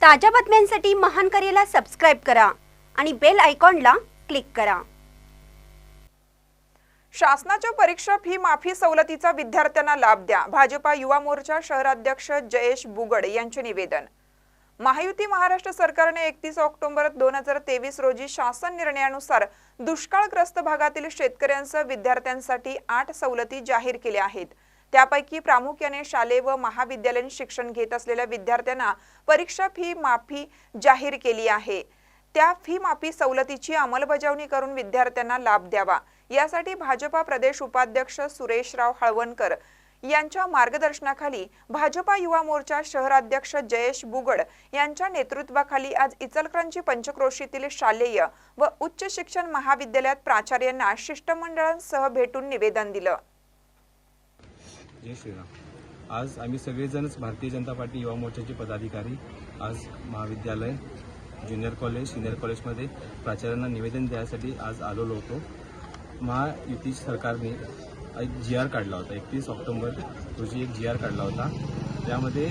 ताज्या बातम्यांसाठी महानकरेला सबस्क्राइब करा आणि बेल आयकॉनला क्लिक करा। शासनाच्या परीक्षा फी माफी सवलतीचा विद्यार्थ्यांना लाभ द्या, भाजपा युवा मोर्चा शहराध्यक्ष जयेश बुगड यांचे निवेदन। महायुती महाराष्ट्र सरकारने 31 ऑक्टोबर 2023 रोजी शासन निर्णयानुसार दुष्काळग्रस्त भागातील शेतकऱ्यांसह विद्यार्थ्यांसाठी 8 सवलती जाहीर केल्या आहेत। त्यापैकी प्रामुख्याने शालेय व महाविद्यालयीन शिक्षण घेत असलेल्या विद्यार्थ्यांना परीक्षा फी माफी जाहीर केली आहे। त्या फी माफी सवलतीची अंमलबजावणी करून विद्यार्थ्यांना लाभ द्यावा, यासाठी भाजपा प्रदेश उपाध्यक्ष सुरेशराव हळवणकर यांच्या मार्गदर्शनाखाली भाजपा युवा मोर्चा शहराध्यक्ष जयेश बुगड यांच्या नेतृत्वाखाली आज इचलकरंजी पंचक्रोशीतील शालेय व उच्च शिक्षण महाविद्यालयात प्राचार्यांना शिष्टमंडळांसह भेटून निवेदन दिलं। जय श्रीराम। आज आम्ही सगळेजणच भारतीय जनता पार्टी युवा मोर्चाचे पदाधिकारी आज महाविद्यालय, ज्युनियर कॉलेज, सिनियर कॉलेजमध्ये प्राचार्यांना निवेदन द्यायसाठी आज आलेलो होतो। महायुती सरकारने एक GR काढला होता, 31 ऑक्टोबर रोजी एक GR काढला होता। त्यामध्ये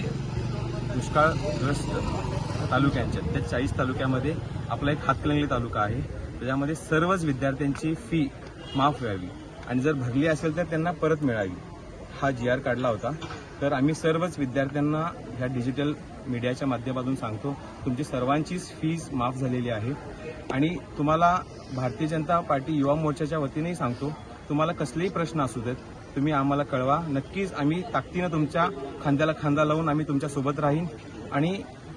दुष्काळग्रस्त तालुक्यांच्या त्या 40 तालुक्यामध्ये आपला एक हातकणंगले तालुका आहे, त्याच्यामध्ये सर्वच विद्यार्थ्यांची फी माफ व्हावी आणि जर भरली असेल तर त्यांना परत मिळावी, हा GR काढला होता। तर आम्ही सर्वच विद्यार्थ्यांना ह्या डिजिटल मीडियाच्या माध्यमातून सांगतो, तुमची सर्वांचीच फीज माफ झालेली आहे आणि तुम्हाला भारतीय जनता पार्टी युवा मोर्चाच्या वतीनेही सांगतो, तुम्हाला कसलेही प्रश्न असू देत तुम्ही आम्हाला कळवा। नक्कीच आम्ही ताकदीनं तुमच्या खांद्याला खांदा लावून आम्ही तुमच्यासोबत राहीन आणि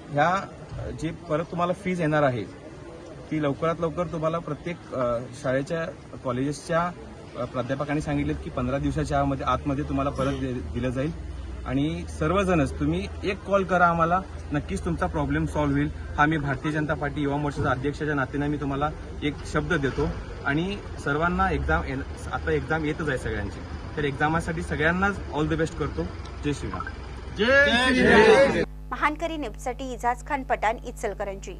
ह्या जे परत तुम्हाला फीज येणार आहे ती लवकरात लवकर तुम्हाला प्रत्येक शाळेच्या कॉलेजेसच्या प्राध्यापकांनी सांगितलेत की 15 दिवसाच्या आतमध्ये तुम्हाला परत दिलं जाईल आणि सर्वजणच तुम्ही एक कॉल करा आम्हाला, नक्कीच तुमचा प्रॉब्लेम सॉल्व्ह होईल। हा मी भारतीय जनता पार्टी युवा मोर्चाचा अध्यक्षाच्या नात्याने मी तुम्हाला एक शब्द देतो आणि सर्वांना आता एक्झाम येतच आहे सगळ्यांची, तर एक्झामासाठी सगळ्यांनाच ऑल द बेस्ट करतो। जय श्रीराम। जय श्रीराम। महानकरी न्यूजसाठी इजाज खान पठाण, इचलकरंजी।